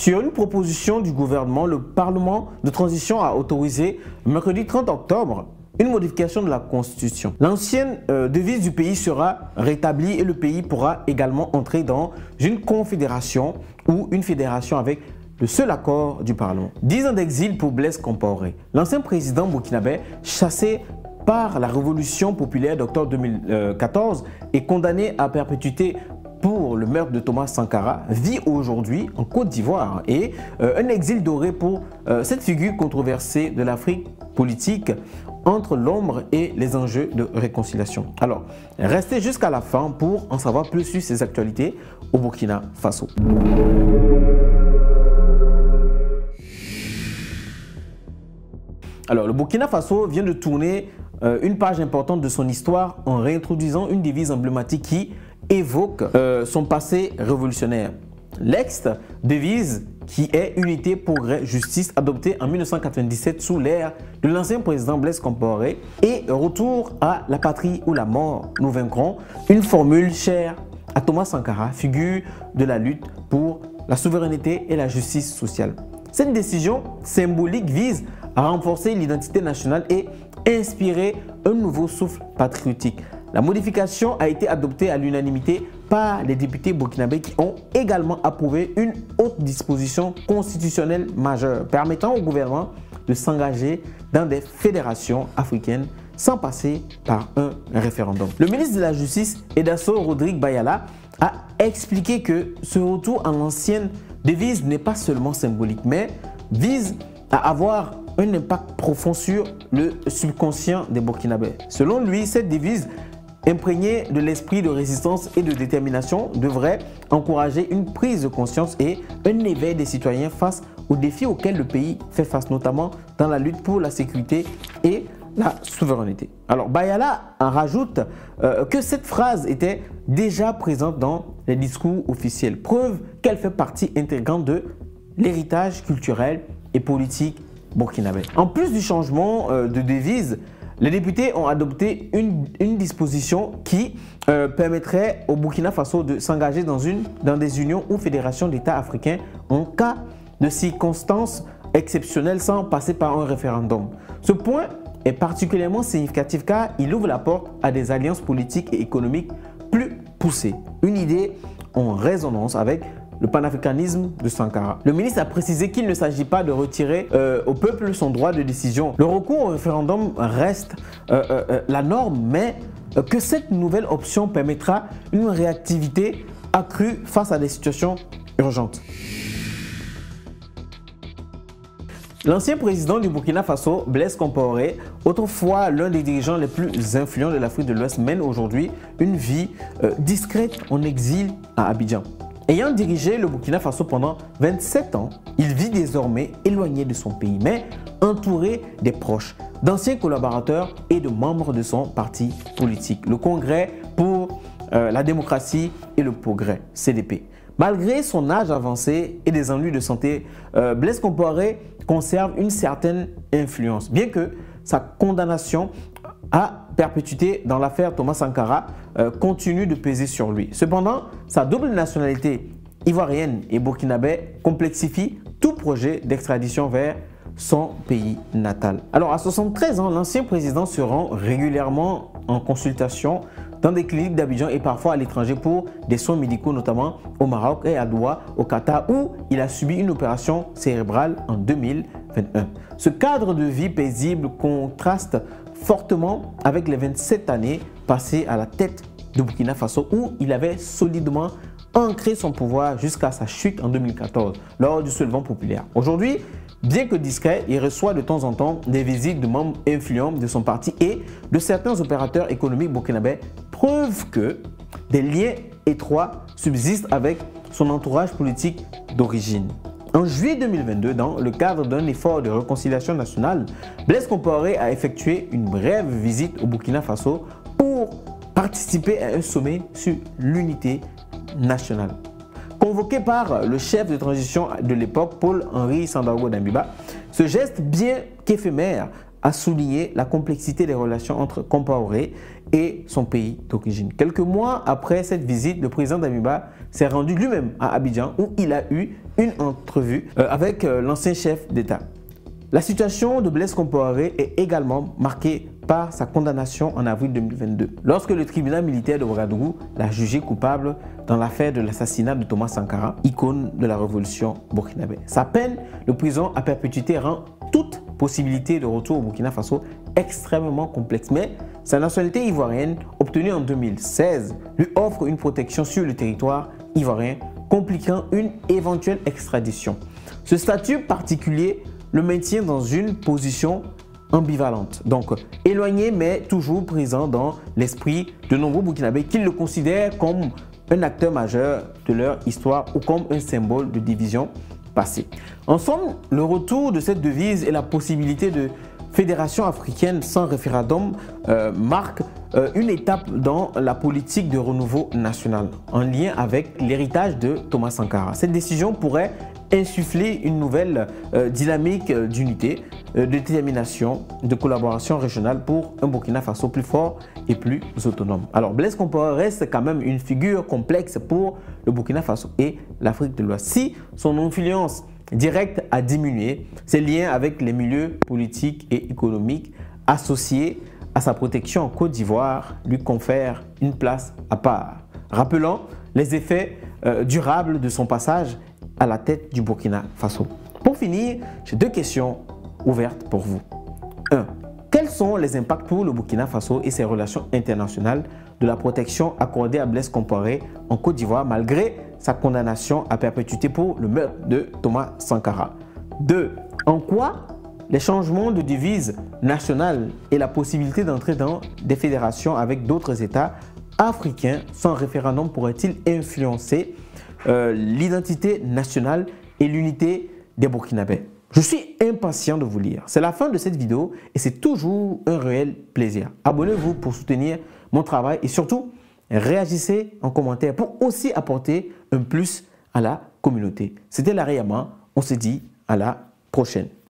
Sur une proposition du gouvernement, le Parlement de transition a autorisé mercredi 30 octobre une modification de la Constitution. L'ancienne devise du pays sera rétablie et le pays pourra également entrer dans une confédération ou une fédération avec le seul accord du Parlement. 10 ans d'exil pour Blaise Compaoré. L'ancien président burkinabé, chassé par la révolution populaire d'octobre 2014 et condamné à perpétuité pour le meurtre de Thomas Sankara, vit aujourd'hui en Côte d'Ivoire et un exil doré pour cette figure controversée de l'Afrique politique entre l'ombre et les enjeux de réconciliation. Alors, restez jusqu'à la fin pour en savoir plus sur ces actualités au Burkina Faso. Alors, le Burkina Faso vient de tourner une page importante de son histoire en réintroduisant une devise emblématique qui évoque son passé révolutionnaire. L'ex-devise qui est Unité, Progrès, Justice, adoptée en 1997 sous l'ère de l'ancien président Blaise Compaoré et Retour à la patrie ou la mort, nous vaincrons, une formule chère à Thomas Sankara, figure de la lutte pour la souveraineté et la justice sociale. Cette décision symbolique vise à renforcer l'identité nationale et inspirer un nouveau souffle patriotique. La modification a été adoptée à l'unanimité par les députés burkinabés qui ont également approuvé une autre disposition constitutionnelle majeure permettant au gouvernement de s'engager dans des fédérations africaines sans passer par un référendum. Le ministre de la Justice, Edaso Rodrigue Bayala, a expliqué que ce retour à l'ancienne devise n'est pas seulement symbolique, mais vise à avoir un impact profond sur le subconscient des Burkinabés. Selon lui, cette devise imprégnée de l'esprit de résistance et de détermination devrait encourager une prise de conscience et un éveil des citoyens face aux défis auxquels le pays fait face, notamment dans la lutte pour la sécurité et la souveraineté. Alors Bayala en rajoute que cette phrase était déjà présente dans les discours officiels, preuve qu'elle fait partie intégrante de l'héritage culturel et politique burkinabé. En plus du changement de devise, les députés ont adopté une disposition qui permettrait au Burkina Faso de s'engager dans des unions ou fédérations d'États africains en cas de circonstances exceptionnelles sans passer par un référendum. Ce point est particulièrement significatif car il ouvre la porte à des alliances politiques et économiques plus poussées. Une idée en résonance avec le panafricanisme de Sankara. Le ministre a précisé qu'il ne s'agit pas de retirer au peuple son droit de décision. Le recours au référendum reste la norme, mais que cette nouvelle option permettra une réactivité accrue face à des situations urgentes. L'ancien président du Burkina Faso, Blaise Compaoré, autrefois l'un des dirigeants les plus influents de l'Afrique de l'Ouest, mène aujourd'hui une vie discrète en exil à Abidjan. Ayant dirigé le Burkina Faso pendant 27 ans, il vit désormais éloigné de son pays, mais entouré des proches, d'anciens collaborateurs et de membres de son parti politique, le Congrès pour la démocratie et le progrès, CDP. Malgré son âge avancé et des ennuis de santé, Blaise Compaoré conserve une certaine influence, bien que sa condamnation à perpétuité dans l'affaire Thomas Sankara continue de peser sur lui. Cependant, sa double nationalité ivoirienne et burkinabé complexifie tout projet d'extradition vers son pays natal. Alors à 73 ans, l'ancien président se rend régulièrement en consultation dans des cliniques d'Abidjan et parfois à l'étranger pour des soins médicaux, notamment au Maroc et à Doha, au Qatar, où il a subi une opération cérébrale en 2021. Ce cadre de vie paisible contraste fortement avec les 27 années passées à la tête de Burkina Faso, où il avait solidement ancré son pouvoir jusqu'à sa chute en 2014 lors du soulèvement populaire. Aujourd'hui, bien que discret, il reçoit de temps en temps des visites de membres influents de son parti et de certains opérateurs économiques burkinabés, preuve que des liens étroits subsistent avec son entourage politique d'origine. En juillet 2022, dans le cadre d'un effort de réconciliation nationale, Blaise Compaoré a effectué une brève visite au Burkina Faso pour participer à un sommet sur l'unité nationale. Convoqué par le chef de transition de l'époque, Paul-Henri Sandaogo Damiba, ce geste, bien qu'éphémère, a souligné la complexité des relations entre Compaoré et son pays d'origine. Quelques mois après cette visite, le président Damiba s'est rendu lui-même à Abidjan où il a eu une entrevue avec l'ancien chef d'État. La situation de Blaise Compaoré est également marquée par sa condamnation en avril 2022, lorsque le tribunal militaire de Ouagadougou l'a jugé coupable dans l'affaire de l'assassinat de Thomas Sankara, icône de la révolution burkinabé. Sa peine de prison à perpétuité rend toute possibilité de retour au Burkina Faso extrêmement complexe, mais sa nationalité ivoirienne, obtenue en 2016, lui offre une protection sur le territoire ivoirien, compliquant une éventuelle extradition. Ce statut particulier le maintient dans une position ambivalente, donc éloigné mais toujours présent dans l'esprit de nombreux Burkinabés qui le considèrent comme un acteur majeur de leur histoire ou comme un symbole de division passée. En somme, le retour de cette devise et la possibilité de fédération africaine sans référendum marque une étape dans la politique de renouveau national en lien avec l'héritage de Thomas Sankara. Cette décision pourrait insuffler une nouvelle dynamique d'unité, de détermination, de collaboration régionale pour un Burkina Faso plus fort et plus autonome. Alors Blaise Compaoré reste quand même une figure complexe pour le Burkina Faso et l'Afrique de l'Ouest. Si son influence directe a diminué, ses liens avec les milieux politiques et économiques associés à sa protection en Côte d'Ivoire lui confèrent une place à part, rappelant les effets durables de son passage à la tête du Burkina Faso. Pour finir, j'ai deux questions ouvertes pour vous. 1. Quels sont les impacts pour le Burkina Faso et ses relations internationales de la protection accordée à Blaise Compaoré en Côte d'Ivoire malgré sa condamnation à perpétuité pour le meurtre de Thomas Sankara? 2. En quoi les changements de devise nationale et la possibilité d'entrer dans des fédérations avec d'autres États africains sans référendum pourraient-ils influencer l'identité nationale et l'unité des Burkinabés? Je suis impatient de vous lire. C'est la fin de cette vidéo et c'est toujours un réel plaisir. Abonnez-vous pour soutenir mon travail et surtout, réagissez en commentaire pour aussi apporter un plus à la communauté. C'était Larry Yama. On se dit à la prochaine.